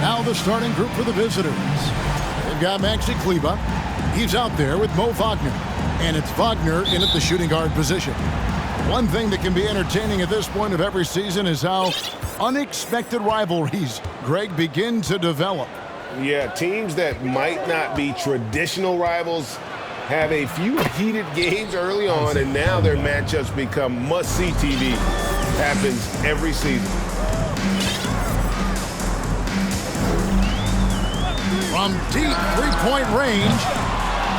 Now the starting group for the visitors. They've got Maxi Kleber. He's out there with Mo Wagner. And it's Wagner in at the shooting guard position. One thing that can be entertaining at this point of every season is how unexpected rivalries, Greg, begin to develop. Yeah, teams that might not be traditional rivals have a few heated games early on, and now their matchups become must-see TV. Happens every season. From deep three-point range,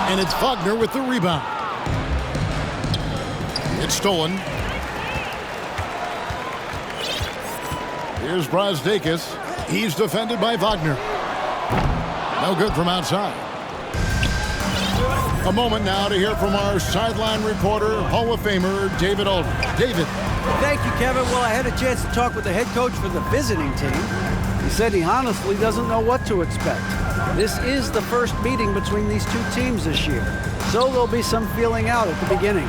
and it's Wagner with the rebound. It's stolen. Here's Brazdeikis. He's defended by Wagner. No good from outside. A moment now to hear from our sideline reporter, Hall of Famer David Aldridge. David. Thank you, Kevin. Well, I had a chance to talk with the head coach for the visiting team. He said he honestly doesn't know what to expect. This is the first meeting between these two teams this year, so there'll be some feeling out at the beginning.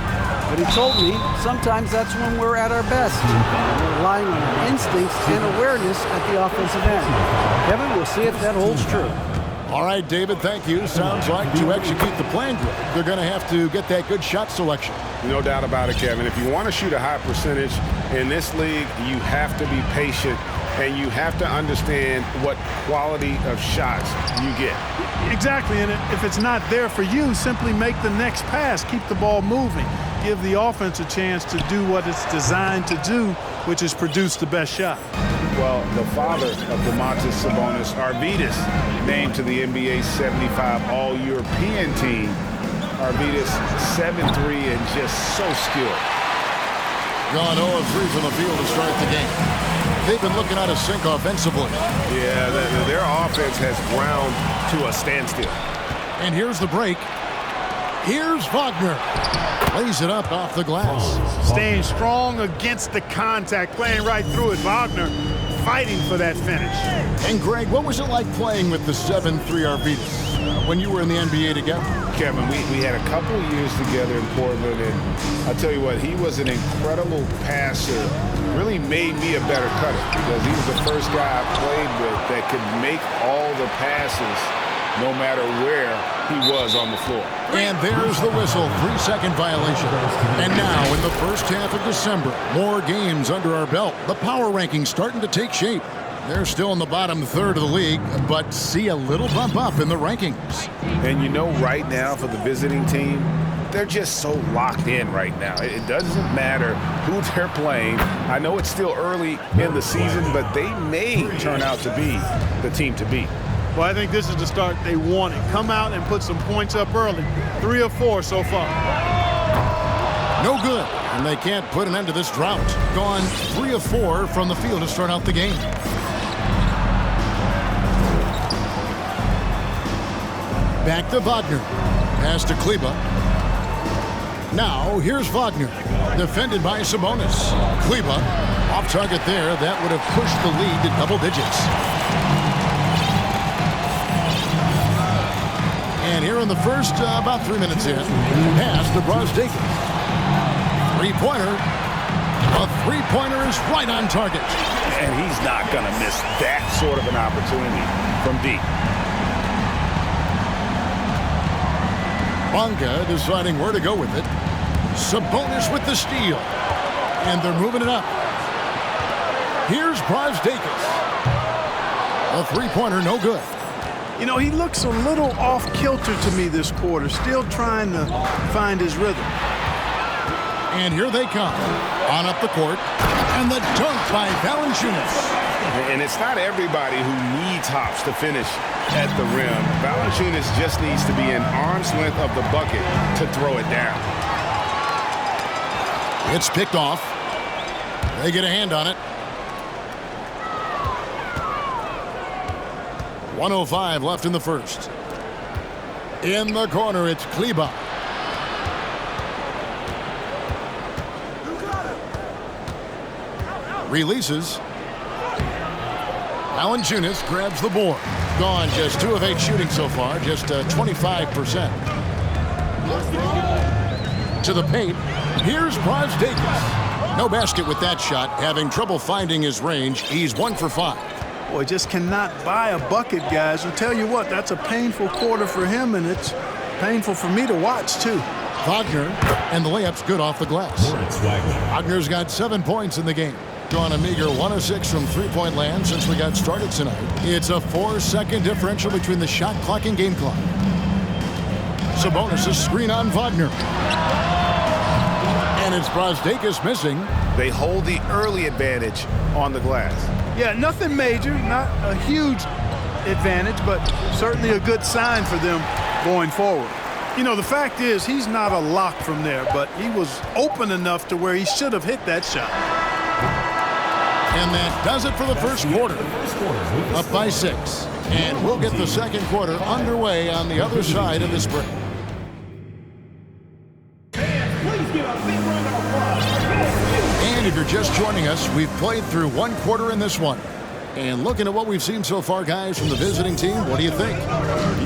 But he told me sometimes that's when we're at our best. We're relying on our instincts and awareness at the offensive end. Kevin, we'll see if that holds true. All right, David, thank you. Sounds like to execute the plan, they're going to have to get that good shot selection. No doubt about it, Kevin. If you want to shoot a high percentage in this league, you have to be patient, and you have to understand what quality of shots you get. Exactly, and if it's not there for you, simply make the next pass. Keep the ball moving. Give the offense a chance to do what it's designed to do, which is produce the best shot. Well, the father of Domantas Sabonis, Arvydas, named to the NBA 75 All-European team. Arvydas 7'3" and just so skilled. Gone 0-3 from the field to start the game. They've been looking out of sync offensively. Yeah, their offense has ground to a standstill. And here's the break. Here's Wagner. Lays it up off the glass. Staying strong against the contact, playing right through it. Wagner fighting for that finish. And Greg, what was it like playing with the 7'3" Arvydas when you were in the NBA together? Kevin, we had a couple years together in Portland, and I'll tell you what, he was an incredible passer. Really made me a better cutter because he was the first guy I played with that could make all the passes no matter where he was on the floor. And there's the whistle, 3-second violation. And now in the first half of December, more games under our belt. The power rankings starting to take shape. They're still in the bottom third of the league, but see a little bump up in the rankings. And you know, right now for the visiting team, they're just so locked in right now. It doesn't matter who they're playing. I know it's still early in the season, but they may turn out to be the team to beat. Well, I think this is the start they wanted. Come out and put some points up early. 3 of 4 so far. No good, and they can't put an end to this drought. Gone 3 of 4 from the field to start out the game. Back to Wagner. Pass to Kleber. Now, here's Wagner. Defended by Sabonis. Kleber off target there. That would have pushed the lead to double digits. And here in the first, about 3 minutes in, pass to Brazdeikis. Three-pointer. A three-pointer is right on target. And he's not going to miss that sort of an opportunity from deep. Bonga deciding where to go with it. Sabonis with the steal. And they're moving it up. Here's Brazdeikis. A three-pointer, no good. You know, he looks a little off-kilter to me this quarter, still trying to find his rhythm. And here they come. On up the court. And the dunk by Valanciunas. And it's not everybody who needs hops to finish at the rim. Valanciunas just needs to be an arm's length of the bucket to throw it down. It's picked off. They get a hand on it. 1:05 left in the first. In the corner, it's Kleber. Releases. Valanciunas grabs the board. Gone just 2 of 8 shooting so far, just 25%. To the paint. Here's Brazdeikis. No basket with that shot. Having trouble finding his range. He's 1 for 5. Boy, just cannot buy a bucket, guys. I'll tell you what, that's a painful quarter for him, and it's painful for me to watch, too. Wagner, and the layup's good off the glass. Wagner's got 7 points in the game. Gone a meager 1 of 6 from three-point land since we got started tonight. It's a 4-second differential between the shot clock and game clock. Sabonis' screen on Wagner. And it's Brosdakis missing. They hold the early advantage on the glass. Yeah, nothing major, not a huge advantage, but certainly a good sign for them going forward. You know, the fact is he's not a lock from there, but he was open enough to where he should have hit that shot. And that does it for the first quarter. Up by 6. And we'll get the second quarter underway on the other side of this break. And if you're just joining us, we've played through 1 quarter in this one. And looking at what we've seen so far, guys, from the visiting team, what do you think?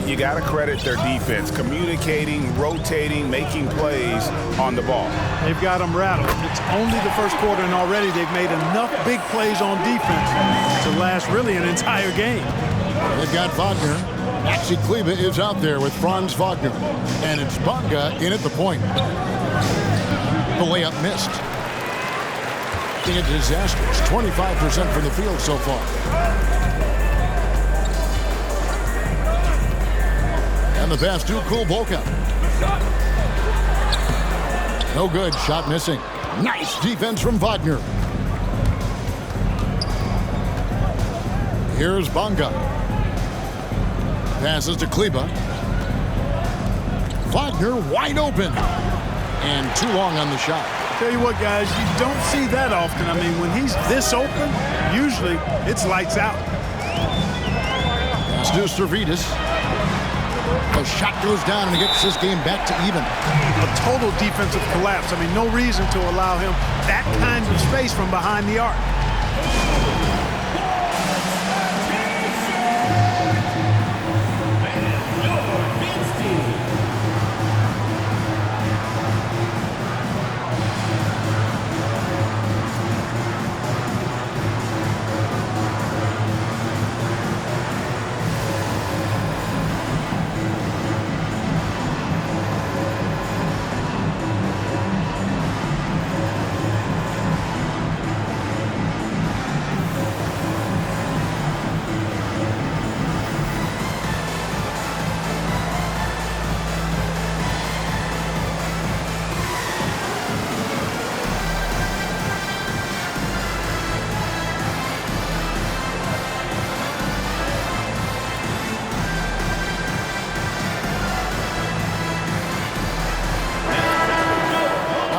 You got to credit their defense, communicating, rotating, making plays on the ball. They've got them rattled. It's only the first quarter, and already they've made enough big plays on defense to last really an entire game. They've got Wagner. Maxi Kleber is out there with Franz Wagner. And it's Bonga in at the point. The layup missed. A disastrous 25% from the field so far. And the pass to Kulboka. No good. Shot missing. Nice defense from Wagner. Here's Bonga. Passes to Kleber. Wagner wide open. And too long on the shot. Tell you what, guys, you don't see that often. I mean, when he's this open, usually it's lights out. Pass to Stavridis. The shot goes down and he gets this game back to even. A total defensive collapse. I mean, no reason to allow him that kind of space from behind the arc.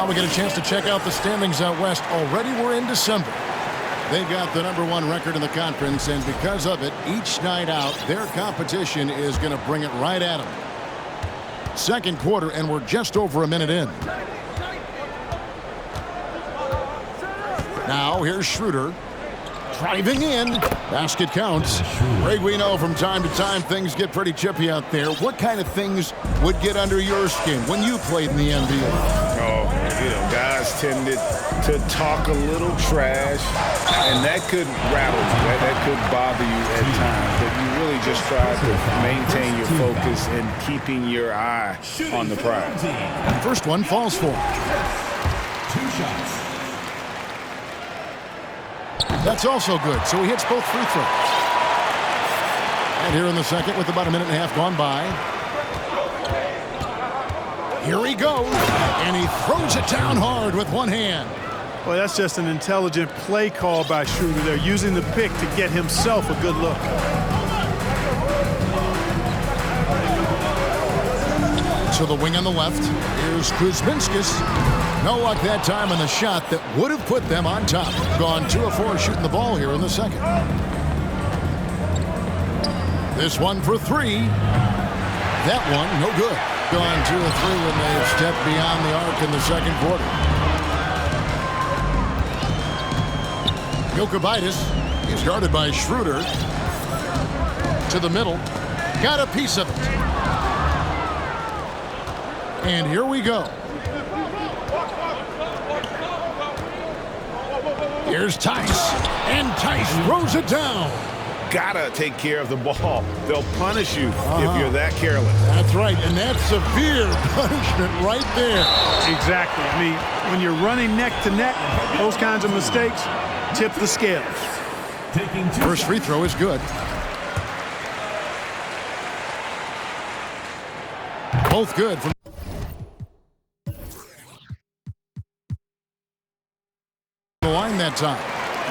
We get a chance to check out the standings out west. Already we're in December. They've got the #1 record in the conference, and because of it, each night out, their competition is going to bring it right at them. Second quarter, and we're just over a minute in. Now, here's Schroeder. Driving in. Basket counts. Greg, we know from time to time things get pretty chippy out there. What kind of things would get under your skin when you played in the NBA? Oh, you know, guys tended to talk a little trash, and that could rattle you. That could bother you at times. But you really just try to maintain your focus and keeping your eye on the prize. First one falls for him. 2 shots. That's also good, so he hits both free throws. And here in the second with about a minute and a half gone by. Here he goes, and he throws it down hard with one hand. Well, that's just an intelligent play call by Schroeder. They're using the pick to get himself a good look. To the wing on the left, here's Kuzminskis. No luck that time on the shot that would have put them on top. Gone 2 of 4 shooting the ball here in the second. This one for 3. That one, no good. Gone 2 of 3 when they stepped beyond the arc in the second quarter. Jokubaitis is guarded by Schroeder. To the middle. Got a piece of it. And here we go. Here's Tice. And Tice throws it down. gotta take care of the ball. They'll punish you if you're that careless. That's right, and that's severe punishment right there. Exactly. I mean, when you're running neck to neck, those kinds of mistakes tip the scales. Taking 2 First free throw is good. Both good from the line that time.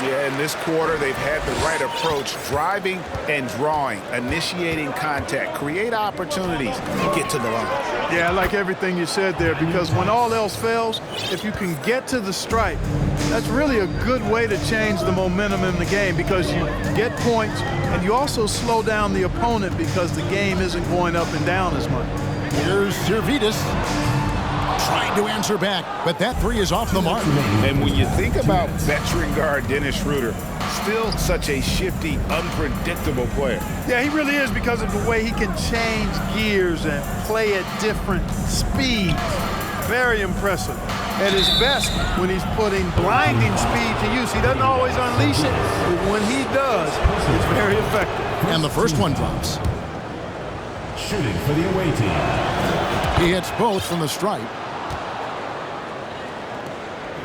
Yeah, in this quarter, they've had the right approach, driving and drawing, initiating contact, create opportunities, get to the line. Yeah, I like everything you said there, because when all else fails, if you can get to the stripe, that's really a good way to change the momentum in the game, because you get points and you also slow down the opponent because the game isn't going up and down as much. Here's Servidis trying to answer back, but that three is off the mark. And when you think about veteran guard Dennis Schroeder, still such a shifty, unpredictable player. Yeah, he really is, because of the way he can change gears and play at different speeds. Very impressive. At his best when he's putting blinding speed to use. He doesn't always unleash it, but when he does, it's very effective. And the first one drops. Shooting for the away team. He hits both from the stripe.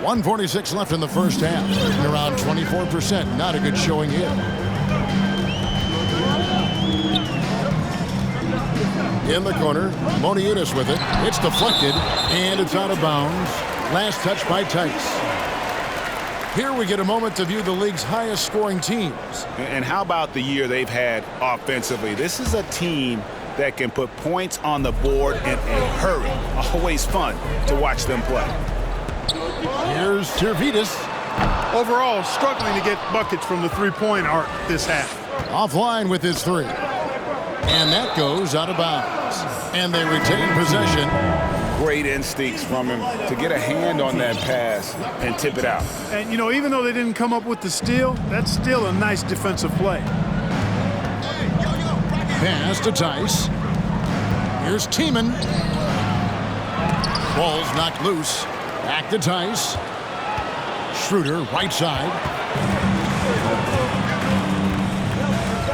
1:46 left in the first half. Shooting around 24%. Not a good showing here. In the corner, Moniutis with it. It's deflected, and it's out of bounds. Last touch by Tice. Here we get a moment to view the league's highest scoring teams. And how about the year they've had offensively? This is a team that can put points on the board in a hurry. Always fun to watch them play. Here's Servidis. Overall, struggling to get buckets from the three-point arc this half. Offline with his three. And that goes out of bounds. And they retain possession. Great instincts from him to get a hand on that pass and tip it out. And, you know, even though they didn't come up with the steal, that's still a nice defensive play. Pass to Tice. Here's Tiemann. Ball's knocked loose. Back to Tice. Schroeder, right side.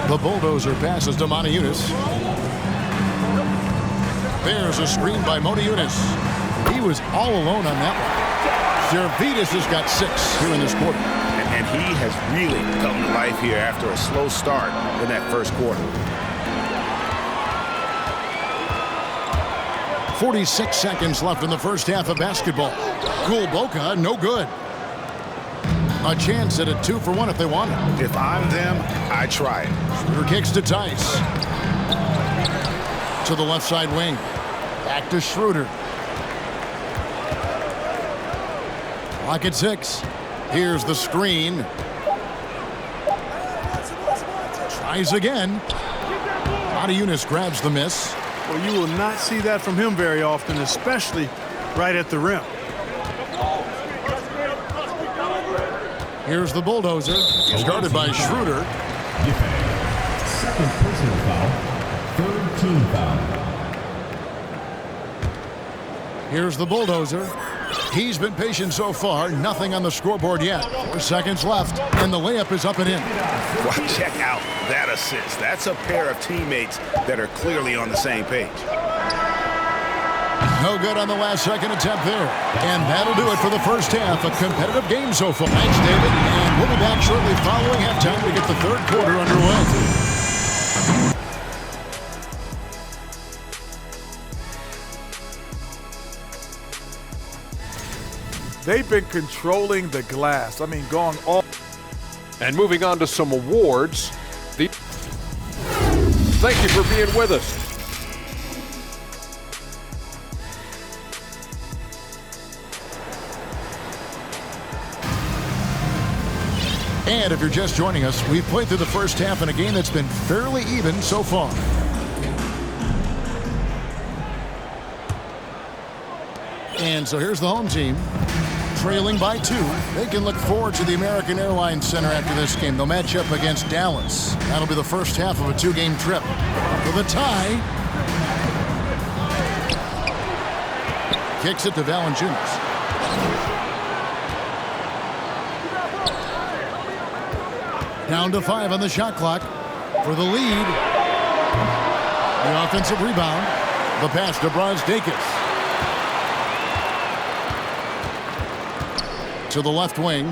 The bulldozer passes to Moniutis. There's a screen by Moniutis. He was all alone on that one. Servidis has got 6 here in this quarter. And he has really come to life here after a slow start in that first quarter. 46 seconds left in the first half of basketball. Boca, no good. A chance at a 2-for-1 if they want it. If I'm them, I try it. Schroeder kicks to Tice. To the left side wing. Back to Schroeder. Clock at 6. Here's the screen. Tries again. Moniutis grabs the miss. Well, you will not see that from him very often, especially right at the rim. Here's the bulldozer. He's guarded by Schroeder. Second personal foul. Third team foul. Here's the bulldozer. He's been patient so far. Nothing on the scoreboard yet. 4 seconds left, and the layup is up and in. Well, check out that assist. That's a pair of teammates that are clearly on the same page. No good on the last second attempt there. And that'll do it for the first half. A competitive game so far. Thanks, David. And we'll be back shortly following halftime to get the third quarter underway. They've been controlling the glass. I mean, going all. And moving on to some awards. Thank you for being with us. And if you're just joining us, we've played through the first half in a game that's been fairly even so far. And so here's the home team. Trailing by 2. They can look forward to the American Airlines Center after this game. They'll match up against Dallas. That'll be the first half of a 2-game trip. For the tie. Kicks it to Valanciunas. Down to 5 on the shot clock. for the lead. The offensive rebound. The pass to Dankarakoz. To the left wing.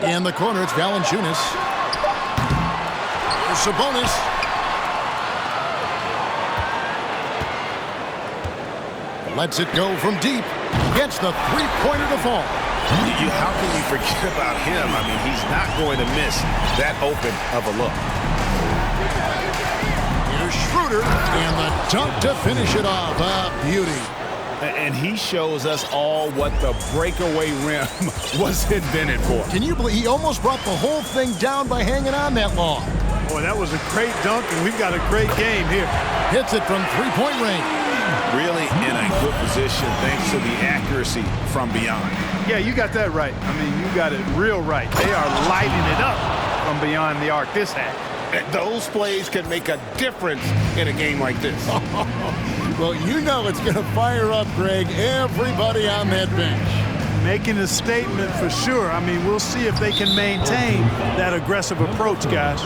In the corner, it's Valanciunas. Here's Sabonis. Lets it go from deep. Gets the three-pointer to fall. How can you forget about him? I mean, he's not going to miss that open of a look. Here's Schroeder, and the dunk to finish it off. A beauty. And he shows us all what the breakaway rim was invented for. Can you believe he almost brought the whole thing down by hanging on that long? Boy, that was a great dunk, and we've got a great game here. Hits it from three-point range. Really in a good position thanks to the accuracy from beyond. Yeah, you got that right. I mean, you got it real right. They are lighting it up from beyond the arc this half. Those plays can make a difference in a game like this. Well, you know it's going to fire up, Greg, everybody on that bench. Making a statement for sure. I mean, we'll see if they can maintain that aggressive approach, guys.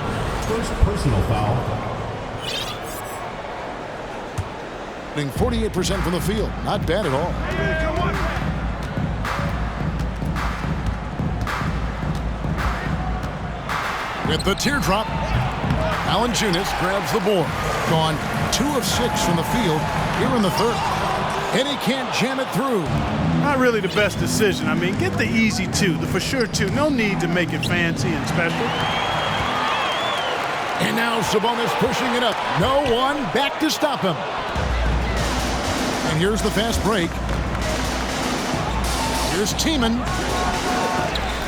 First personal foul. 48% from the field. Not bad at all. With the teardrop, Valanciunas grabs the board. Gone 2 of 6 from the field here in the third. And he can't jam it through. Not really the best decision. I mean, get the easy 2, the for sure 2. No need to make it fancy and special. And now Sabonis pushing it up. No one back to stop him. And here's the fast break. Here's Tiemann.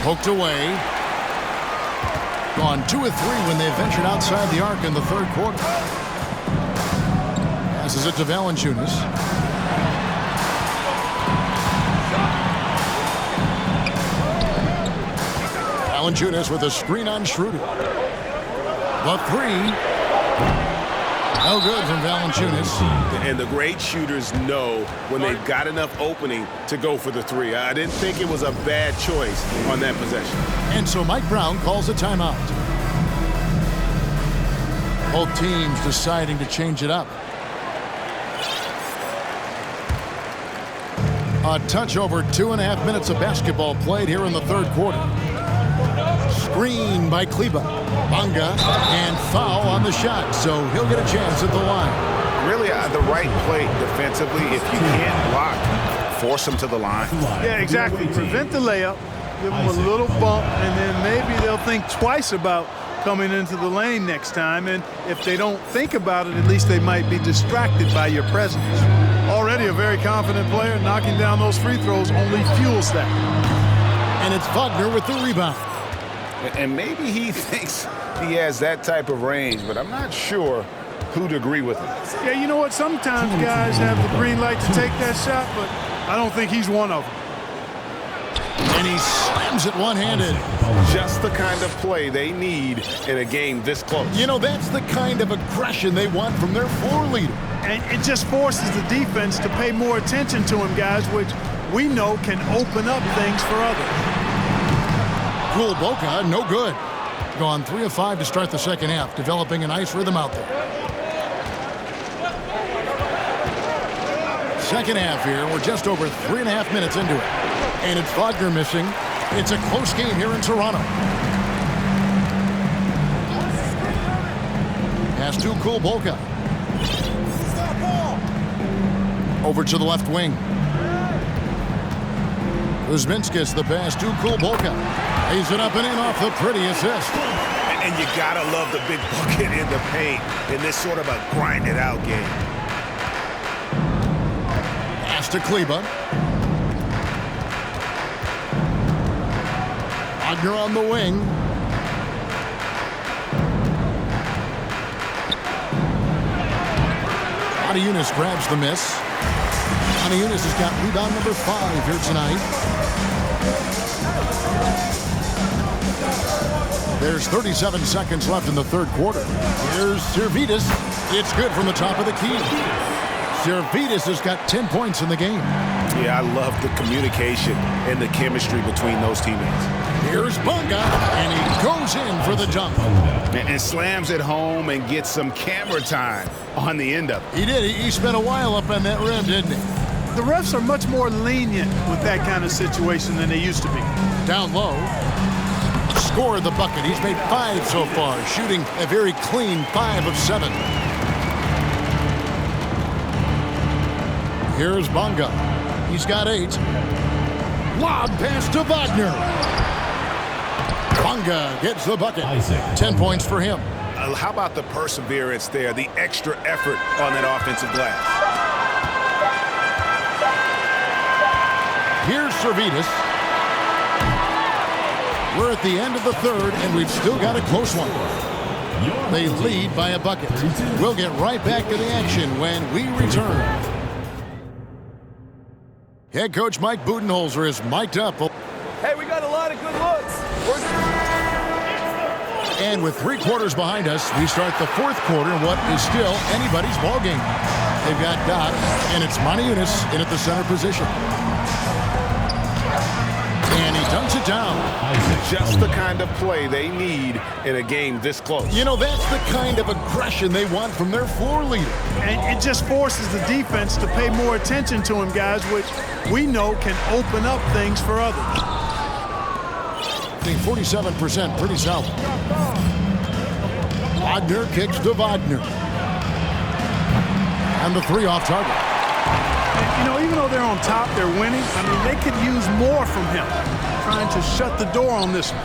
Poked away. Gone 2 of 3 when they ventured outside the arc in the third quarter. Passes it to Valanciunas. Valanciunas with a screen on Schroeder. The 3. No good from Valanciunas. And the great shooters know when they've got enough opening to go for the 3. I didn't think it was a bad choice on that possession. And so Mike Brown calls a timeout. Both teams deciding to change it up. A touch over 2.5 minutes of basketball played here in the third quarter. Screen by Kleber. Bonga and foul on the shot, so he'll get a chance at the line. Really the right play defensively. If you can't block, force him to the line. Yeah, exactly. Prevent the layup, give them a little bump, and then maybe they'll think twice about coming into the lane next time. And if they don't think about it, at least they might be distracted by your presence. Already a very confident player, knocking down those free throws only fuels that. And it's Wagner with the rebound. And maybe he thinks he has that type of range, but I'm not sure who'd agree with him. Yeah, you know what? Sometimes guys have the green light to take that shot, but I don't think he's one of them. And he slams it one-handed. Just the kind of play they need in a game this close. You know, that's the kind of aggression they want from their floor leader. And it just forces the defense to pay more attention to him, guys, which we know can open up things for others. Cool Boca, no good. Gone 3 of 5 to start the second half, developing a nice rhythm out there. Second half here, we're just over 3.5 minutes into it. And it's Wagner missing. It's a close game here in Toronto. Pass to Cool Boca. Over to the left wing. Kuzminskis the pass to Cool Boca. Lays it up and in off the pretty assist. And you gotta love the big bucket in the paint in this sort of a grind-it-out game. Pass to Kleber. Wagner on the wing. Valanciunas grabs the miss. Valanciunas has got rebound number 5 here tonight. There's 37 seconds left in the third quarter. Here's Servidis. It's good from the top of the key. Servidis has got 10 points in the game. Yeah, I love the communication and the chemistry between those teammates. Here's Bunga, and he goes in for the dunk. And slams it home and gets some camera time on the end of it. He did. He spent a while up on that rim, didn't he? The refs are much more lenient with that kind of situation than they used to be. Down low. Scored the bucket. He's made 5 so far, shooting a very clean 5 of 7. Here's Bunga. He's got 8. Lob pass to Wagner. Bunga gets the bucket. 10 points for him. How about the perseverance there, the extra effort on that offensive glass? Here's Servetus. We're at the end of the third, and we've still got a close one. They lead by a bucket. We'll get right back to the action when we return. Head coach Mike Budenholzer is mic'd up. Hey, we got a lot of good looks. And with 3 quarters behind us, we start the 4th quarter in what is still anybody's ball game. They've got Doc, and it's Monty Eunice in at the center position. And he dunks it down. Just the kind of play they need in a game this close. You know, that's the kind of aggression they want from their floor leader. And it just forces the defense to pay more attention to him, guys, which we know can open up things for others. I think 47%, pretty solid. Wagner kicks to Wagner. And the 3 off target. You know, even though they're on top, they're winning. I mean, they could use more from him, trying to shut the door on this one.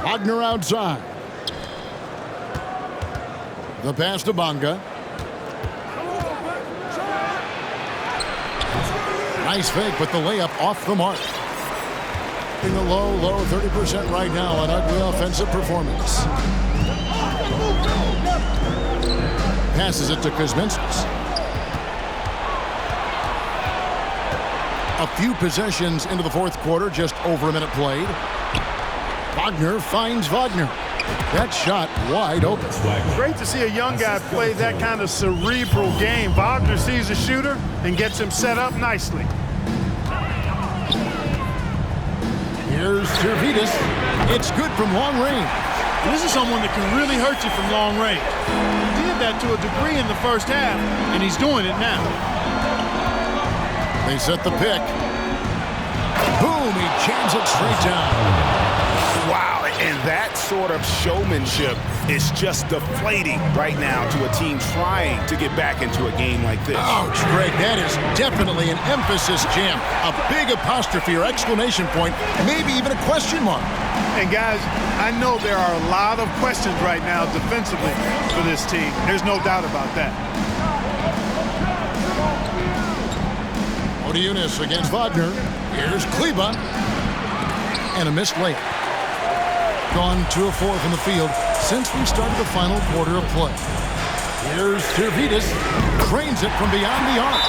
Wagner outside. The pass to Bunga. Nice fake, but the layup off the mark. In the low 30% right now, an ugly offensive performance. Passes it to Kuzminskis. A few possessions into the 4th quarter, just over a minute played. Wagner finds Wagner. That shot wide open. Great to see a young guy play that kind of cerebral game. Wagner sees a shooter and gets him set up nicely. Here's Servetus. It's good from long range. This is someone that can really hurt you from long range. He did that to a degree in the first half, and he's doing it now. They set the pick. Boom, he jams it straight down. Wow, and that sort of showmanship is just deflating right now to a team trying to get back into a game like this. Ouch, Greg, that is definitely an emphasis jam. A big apostrophe or exclamation point, maybe even a question mark. And guys, I know there are a lot of questions right now defensively for this team. There's no doubt about that. Eunice against Wagner. Here's Kleba. And a missed layup. Gone 2 of 4 from the field since we started the final quarter of play. Here's Servetus. Trains it from beyond the arc.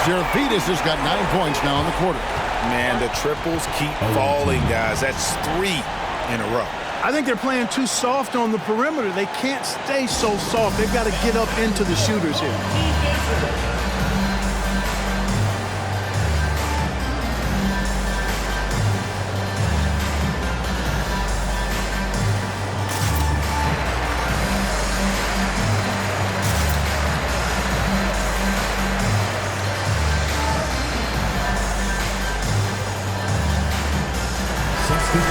Servetus has got 9 points now in the quarter. Man, the triples keep falling, guys. That's 3 in a row. I think they're playing too soft on the perimeter. They can't stay so soft. They've got to get up into the shooters here.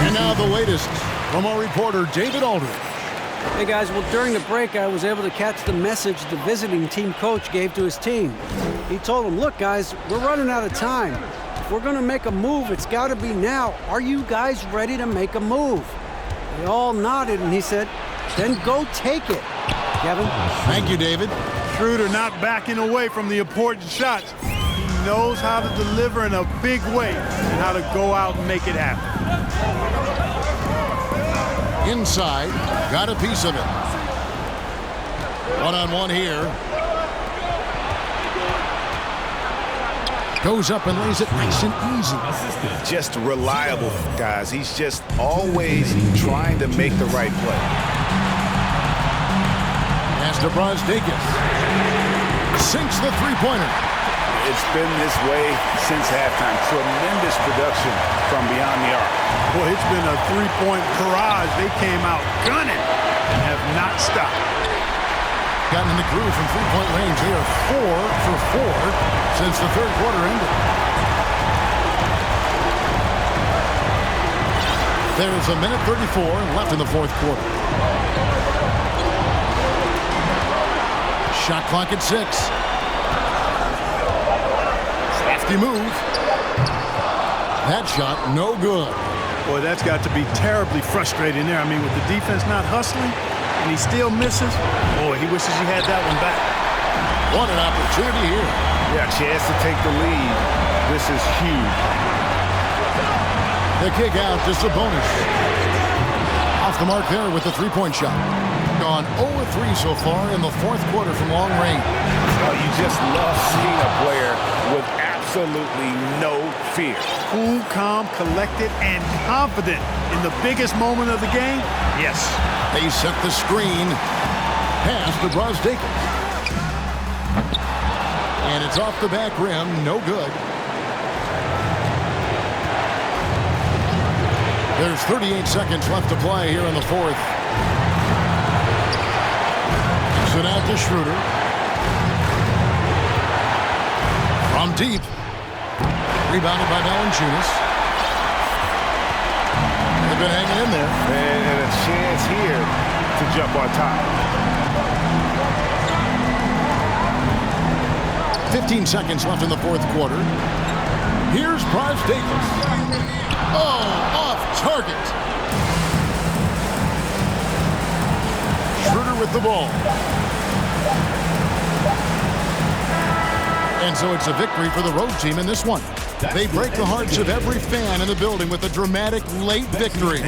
And now the latest from our reporter, David Aldridge. Hey guys, well during the break I was able to catch the message the visiting team coach gave to his team. He told them, look guys, we're running out of time. If we're gonna make a move, it's gotta be now. Are you guys ready to make a move? They all nodded and he said, then go take it. Kevin? Thank you, David. Schroeder not backing away from the important shots. He knows how to deliver in a big way and how to go out and make it happen. Inside, got a piece of it. One-on-one here. Goes up and lays it nice and easy. Just reliable, guys. He's just always trying to make the right play. Pass to Brazdeikis. sinks the three-pointer. It's been this way since halftime. Tremendous production from beyond the arc. Boy, it's been a three-point barrage. They came out gunning and have not stopped. Gotten in the groove from three-point range. They are 4 for 4 since the third quarter ended. There's a minute 34 left in the fourth quarter. Shot clock at 6. Crafty move. That shot, no good. Boy, that's got to be terribly frustrating there. I mean, with the defense not hustling, and he still misses. Boy, he wishes he had that one back. What an opportunity here. Yeah, chance to take the lead. This is huge. The kick out to Sabonis. Off the mark there with the three-point shot. Gone 0-3 so far in the fourth quarter from long range. Oh, you just love seeing a player with absolutely no fear. Cool, calm, collected, and confident in the biggest moment of the game. Yes. They set the screen. Pass to Brosdakis. And it's off the back rim. No good. There's 38 seconds left to play here in the fourth. Sit out to Schroeder. From deep. Rebounded by Valanciunas. They've been hanging in there. And a chance here to jump on top. 15 seconds left in the fourth quarter. Here's Brosdakis. Oh, off target. Schroeder with the ball. And so it's a victory for the road team in this one. They break the hearts of every fan in the building with a dramatic late victory.